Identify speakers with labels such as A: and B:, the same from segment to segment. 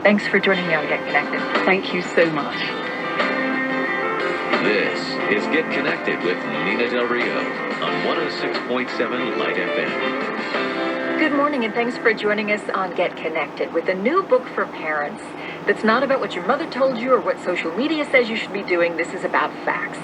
A: Thanks for joining me on Get Connected.
B: Thank you so much.
C: This is Get Connected with Nina Del Rio on 106.7 Lite FM.
A: Good morning, and thanks for joining us on Get Connected with a new book for parents that's not about what your mother told you or what social media says you should be doing. This is about facts.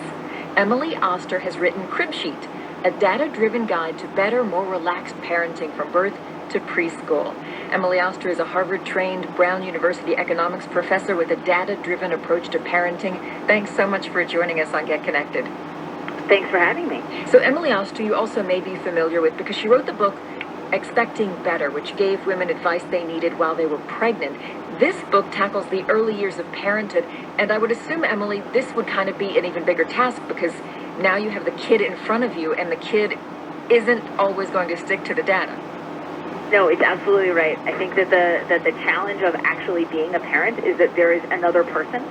A: Emily Oster has written Crib Sheet, a data-driven guide to better, more relaxed parenting from birth to preschool. Emily Oster is a Harvard-trained Brown University economics professor with a data-driven approach to parenting. Thanks so much for joining us on Get Connected.
D: Thanks for having me.
A: So Emily Oster, you also may be familiar with because she wrote the book Expecting Better, which gave women advice they needed while they were pregnant. This book tackles the early years of parenthood, and I would assume, Emily, this would kind of be an even bigger task because now you have the kid in front of you, and the kid isn't always going to stick to the data.
D: No, it's absolutely right. I think that the challenge of actually being a parent is that there is another person,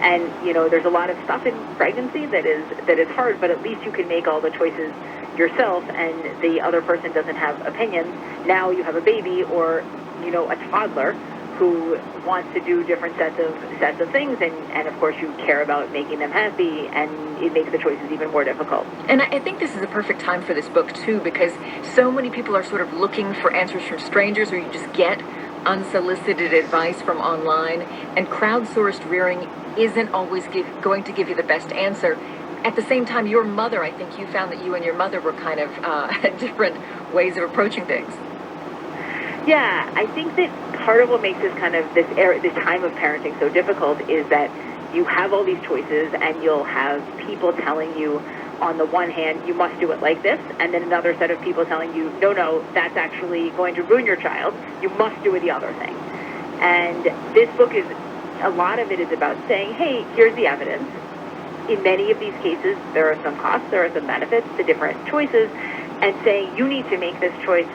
D: and there's a lot of stuff in pregnancy that is hard, but at least you can make all the choices yourself, and the other person doesn't have opinions. Now you have a baby or a toddler who wants to do different sets of things, and of course you care about making them happy, and it makes the choices even more difficult.
A: And I think this is a perfect time for this book too, because so many people are sort of looking for answers from strangers, or you just get unsolicited advice from online, and crowdsourced rearing isn't always going to give you the best answer. At the same time, your mother, I think you found that you and your mother were kind of different ways of approaching things.
D: Yeah, I think that part of what makes this this time of parenting so difficult is that you have all these choices, and you'll have people telling you, on the one hand, you must do it like this, and then another set of people telling you, no, that's actually going to ruin your child. You must do it the other thing. And this book a lot of it is about saying, hey, here's the evidence. In many of these cases, there are some costs, there are some benefits to different choices, and saying you need to make this choice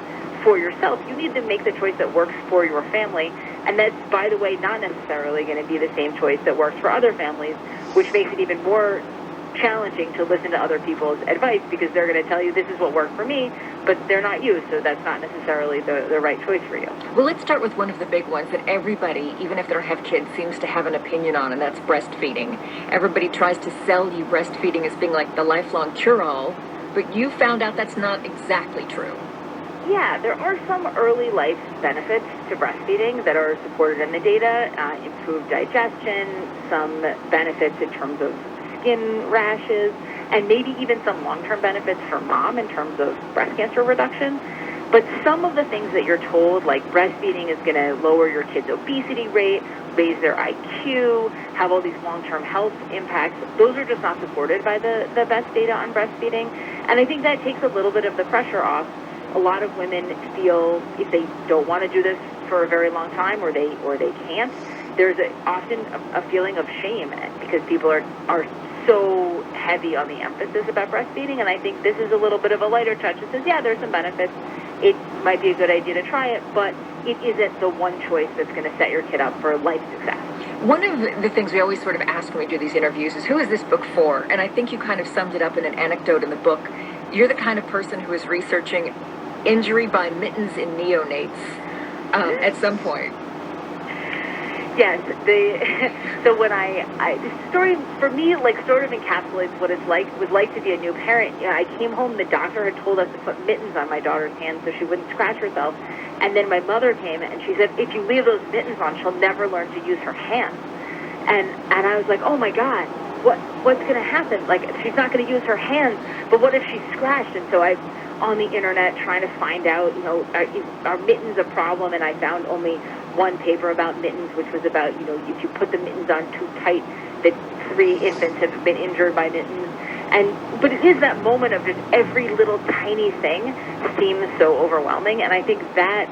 D: for yourself. You need to make the choice that works for your family, and that's, by the way, not necessarily going to be the same choice that works for other families, which makes it even more challenging to listen to other people's advice, because they're going to tell you this is what worked for me, but they're not you, so that's not necessarily the right choice for you.
A: Well, let's start with one of the big ones that everybody, even if they don't have kids, seems to have an opinion on, and that's breastfeeding. Everybody tries to sell you breastfeeding as being like the lifelong cure-all, but you found out that's not exactly true.
D: Yeah, there are some early life benefits to breastfeeding that are supported in the data, improved digestion, some benefits in terms of skin rashes, and maybe even some long-term benefits for mom in terms of breast cancer reduction. But some of the things that you're told, like breastfeeding is going to lower your kid's obesity rate, raise their IQ, have all these long-term health impacts, those are just not supported by the best data on breastfeeding. And I think that takes a little bit of the pressure off. A lot of women feel if they don't want to do this for a very long time, or they can't, there's often a feeling of shame because people are so heavy on the emphasis about breastfeeding. And I think this is a little bit of a lighter touch that says, yeah, there's some benefits. It might be a good idea to try it, but it isn't the one choice that's going to set your kid up for life success.
A: One of the things we always sort of ask when we do these interviews is, who is this book for? And I think you kind of summed it up in an anecdote in the book. You're the kind of person who is researching injury by mittens in neonates at some point.
D: Yes, so when this story for me sort of encapsulates what it was like to be a new parent. I came home, the doctor had told us to put mittens on my daughter's hands so she wouldn't scratch herself, and then my mother came and she said, if you leave those mittens on, she'll never learn to use her hands. And I was like, oh my God, what's going to happen? She's not going to use her hands, but what if she's scratched? And so I on the internet trying to find out, are mittens a problem? And I found only one paper about mittens, which was about, if you put the mittens on too tight, that 3 infants have been injured by mittens. But it is that moment of just every little tiny thing seems so overwhelming, and I think that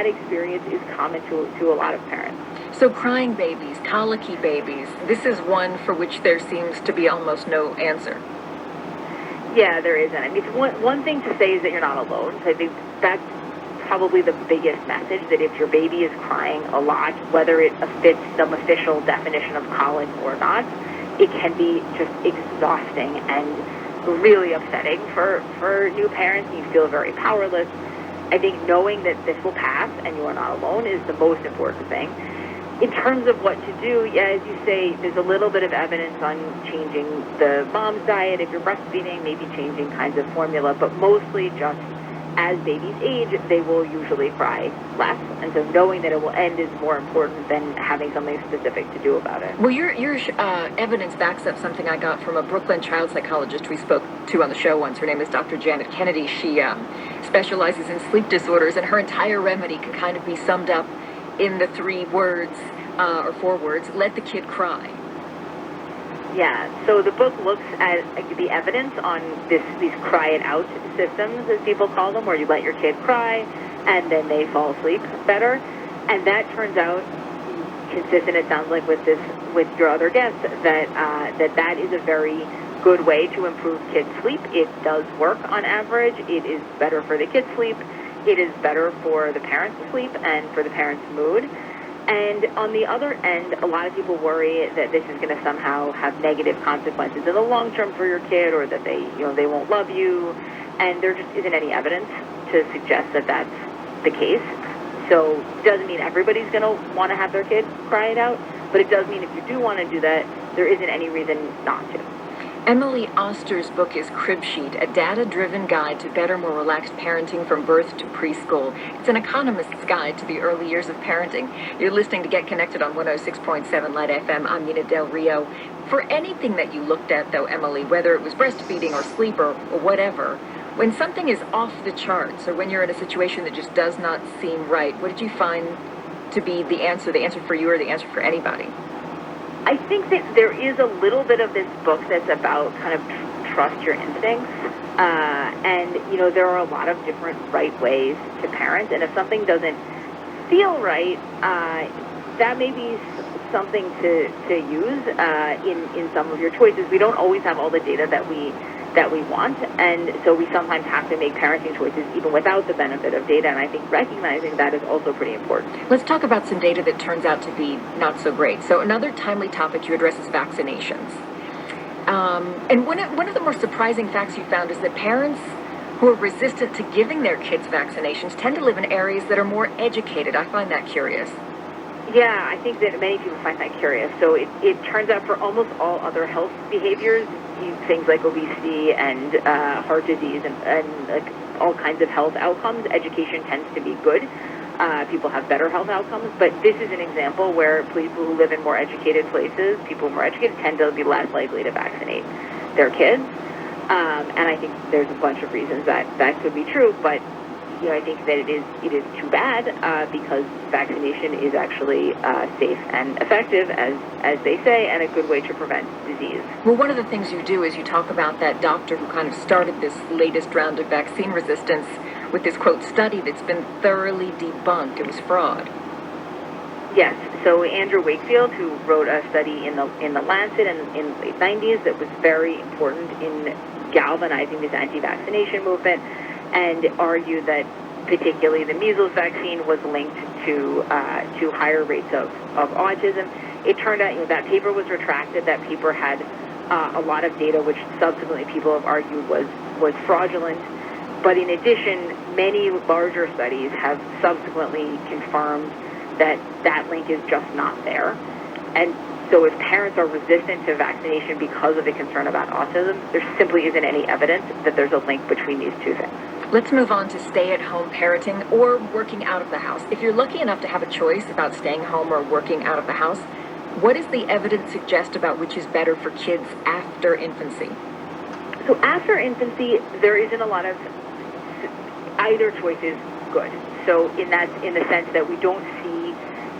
D: experience is common to a lot of parents.
A: So crying babies, colicky babies, this is one for which there seems to be almost no answer.
D: Yeah, there isn't. I mean, one thing to say is that you're not alone. So I think that's probably the biggest message, that if your baby is crying a lot, whether it fits some official definition of colic or not, it can be just exhausting and really upsetting for new parents. You feel very powerless. I think knowing that this will pass and you are not alone is the most important thing. in terms of what to do, yeah, as you say, there's a little bit of evidence on changing the mom's diet if you're breastfeeding, maybe changing kinds of formula, but mostly just as babies age, they will usually cry less. And so knowing that it will end is more important than having something specific to do about it.
A: Well, your evidence backs up something I got from a Brooklyn child psychologist we spoke to on the show once. Her name is Dr. Janet Kennedy. She specializes in sleep disorders, and her entire remedy can kind of be summed up in the 3 words or 4 words: let the kid cry.
D: Yeah, so the book looks at the evidence on these cry it out systems, as people call them, where you let your kid cry and then they fall asleep better. And that turns out consistent, it sounds like, with your other guest, that is a very good way to improve kids' sleep. It does work on average. It is better for the kids' sleep. It is better for the parents' sleep and for the parents' mood. And on the other end, a lot of people worry that this is going to somehow have negative consequences in the long term for your kid, or that they won't love you. And there just isn't any evidence to suggest that that's the case. So it doesn't mean everybody's going to want to have their kid cry it out, but it does mean if you do want to do that, there isn't any reason not to.
A: Emily Oster's book is Crib Sheet, a data-driven guide to better, more relaxed parenting from birth to preschool. It's an economist's guide to the early years of parenting. You're listening to Get Connected on 106.7 Lite FM. I'm Nina Del Rio. For anything that you looked at, though, Emily, whether it was breastfeeding or sleep or whatever, when something is off the charts or when you're in a situation that just does not seem right, what did you find to be the answer for you or the answer for anybody?
D: I think that there is a little bit of this book that's about kind of trust your instincts. And, there are a lot of different right ways to parent. And if something doesn't feel right, that may be something to use in some of your choices. We don't always have all the data that we want. And so we sometimes have to make parenting choices even without the benefit of data. And I think recognizing that is also pretty important.
A: Let's talk about some data that turns out to be not so great. So another timely topic you address is vaccinations. And one of the more surprising facts you found is that parents who are resistant to giving their kids vaccinations tend to live in areas that are more educated. I find that curious.
D: Yeah, I think that many people find that curious. So it turns out for almost all other health behaviors, things like obesity and heart disease and all kinds of health outcomes, education tends to be good. People have better health outcomes. But this is an example where people who live in more educated places, people more educated, tend to be less likely to vaccinate their kids. And I think there's a bunch of reasons that could be true. But I think that it is too bad because vaccination is actually safe and effective, as they say, and a good way to prevent disease.
A: Well, one of the things you do is you talk about that doctor who kind of started this latest round of vaccine resistance with this, quote, study that's been thoroughly debunked. It was fraud.
D: Yes. So Andrew Wakefield, who wrote a study in the Lancet in the late 90s that was very important in galvanizing this anti-vaccination movement, and argued that particularly the measles vaccine was linked to higher rates of autism. It turned out that paper was retracted. That paper had a lot of data which subsequently people have argued was fraudulent. But in addition, many larger studies have subsequently confirmed that link is just not there. And so if parents are resistant to vaccination because of the concern about autism, there simply isn't any evidence that there's a link between these two things.
A: Let's move on to stay-at-home parenting or working out of the house. If you're lucky enough to have a choice about staying home or working out of the house, what does the evidence suggest about which is better for kids after infancy?
D: So after infancy, there isn't a lot of either choice is good. So in the sense that we don't see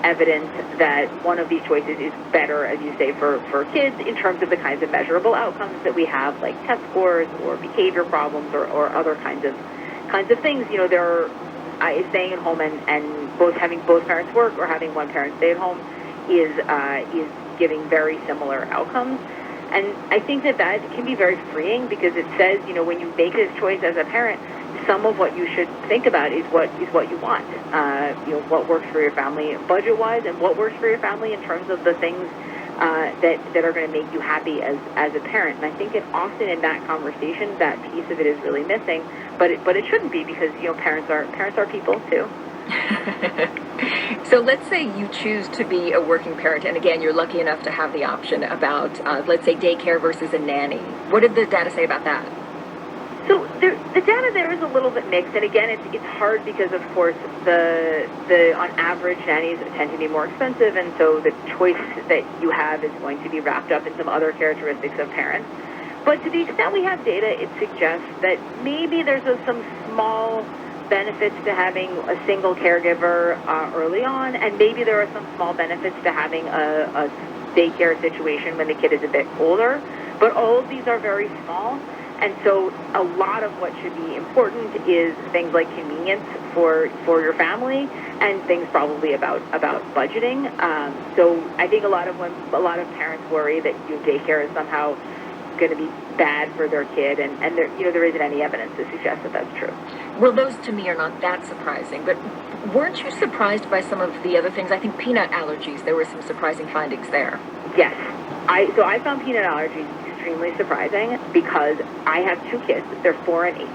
D: evidence that one of these choices is better, as you say, for kids in terms of the kinds of measurable outcomes that we have, like test scores or behavior problems or other kinds of things. There are staying at home and having both parents work or having one parent stay at home is giving very similar outcomes. And I think that can be very freeing because it says, when you make this choice as a parent, some of what you should think about is what you want. What works for your family budget-wise, and what works for your family in terms of the things that are going to make you happy as a parent. And I think that often in that conversation, that piece of it is really missing. But it shouldn't be because parents are people too.
A: So let's say you choose to be a working parent, and again, you're lucky enough to have the option about, let's say, daycare versus a nanny. What did the data say about that?
D: So the data there is a little bit mixed, and again, it's hard because, of course, the on average, nannies tend to be more expensive, and so the choice that you have is going to be wrapped up in some other characteristics of parents. But to the extent we have data, it suggests that maybe there's some small benefits to having a single caregiver early on, and maybe there are some small benefits to having a daycare situation when the kid is a bit older. But all of these are very small, and so a lot of what should be important is things like convenience for your family, and things probably about budgeting. So I think a lot of parents worry that daycare is somehow going to be bad for their kid, and there isn't any evidence to suggest that that's true.
A: Well, those to me are not that surprising, but weren't you surprised by some of the other things? I think peanut allergies, there were some surprising findings there.
D: Yes. I found peanut allergies extremely surprising because I have two kids. They're 4 and 8.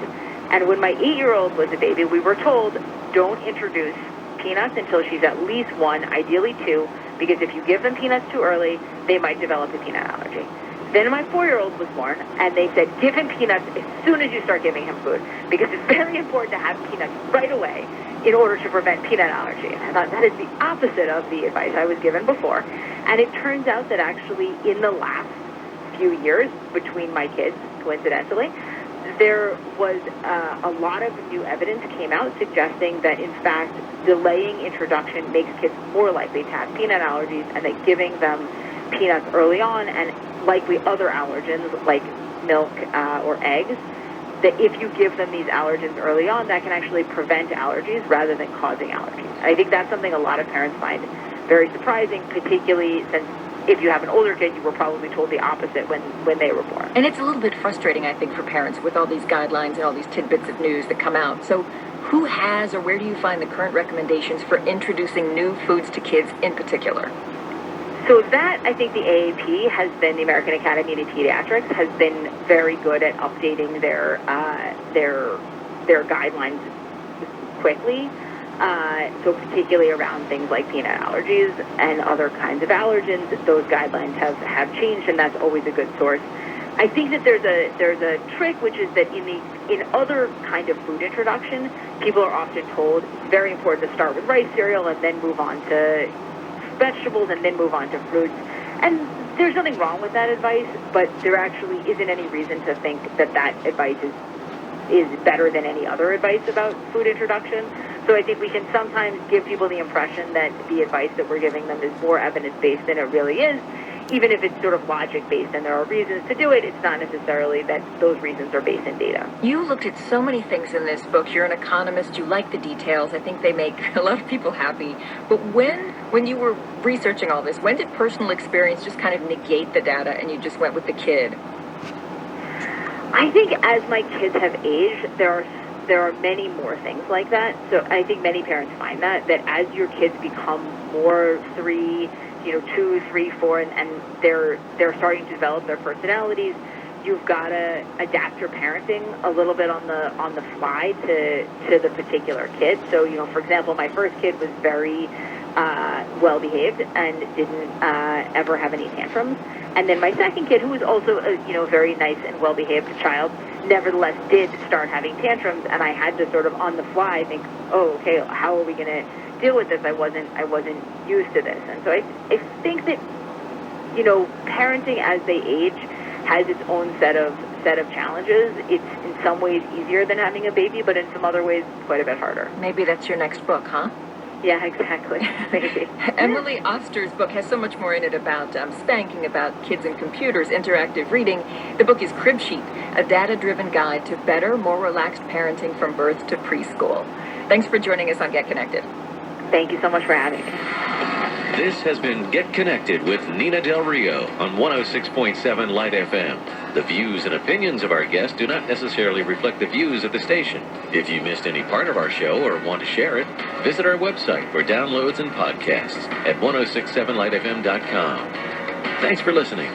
D: And when my 8-year-old was a baby, we were told, don't introduce peanuts until she's at least 1, ideally 2, because if you give them peanuts too early, they might develop a peanut allergy. Then my 4-year-old was born, and they said, give him peanuts as soon as you start giving him food, because it's very important to have peanuts right away in order to prevent peanut allergy. And I thought that is the opposite of the advice I was given before. And it turns out that actually in the last few years between my kids, coincidentally, there was a lot of new evidence came out suggesting that, in fact, delaying introduction makes kids more likely to have peanut allergies, and that giving them peanuts early on, and likely other allergens like milk or eggs, that if you give them these allergens early on, that can actually prevent allergies rather than causing allergies. I think that's something a lot of parents find very surprising, particularly since if you have an older kid, you were probably told the opposite when they were born.
A: And it's a little bit frustrating, I think, for parents with all these guidelines and all these tidbits of news that come out. So who has, or where do you find the current recommendations for introducing new foods to kids in particular?
D: So that, I think the AAP has been, the American Academy of Pediatrics, has been very good at updating their guidelines quickly. So particularly around things like peanut allergies and other kinds of allergens, those guidelines have changed, and that's always a good source. I think that there's a trick, which is that in other kind of food introduction, people are often told it's very important to start with rice cereal and then move on to vegetables and then move on to fruits. And there's nothing wrong with that advice, but there actually isn't any reason to think that advice is better than any other advice about food introduction. So I think we can sometimes give people the impression that the advice that we're giving them is more evidence-based than it really is. Even if it's sort of logic-based and there are reasons to do it, it's not necessarily that those reasons are based in data.
A: You looked at so many things in this book. You're an economist. You like the details. I think they make a lot of people happy. But when you were researching all this, when did personal experience just kind of negate the data and you just went with the kid?
D: I think as my kids have aged, there are many more things like that. So I think many parents find that as your kids become more 2, 3, 4, and they're starting to develop their personalities, you've got to adapt your parenting a little bit on the fly to the particular kid. So, for example, my first kid was very well behaved and didn't ever have any tantrums. And then my second kid, who was also a very nice and well behaved child, nevertheless did start having tantrums, and I had to sort of on the fly think, oh, okay, how are we going to deal with this? I wasn't used to this. And so I think that parenting as they age has its own set of challenges. It's in some ways easier than having a baby, but in some other ways quite a bit harder.
A: Maybe that's your next book, huh?
D: Yeah, exactly. Maybe.
A: Emily Oster's book has so much more in it about spanking, about kids and computers, interactive reading. The book is Crib Sheet, a data-driven guide to better, more relaxed parenting from birth to preschool. Thanks for joining us on Get Connected.
D: Thank you so much for having me.
C: This has been Get Connected with Nina Del Rio on 106.7 Lite FM. The views and opinions of our guests do not necessarily reflect the views of the station. If you missed any part of our show or want to share it, visit our website for downloads and podcasts at 1067litefm.com. Thanks for listening.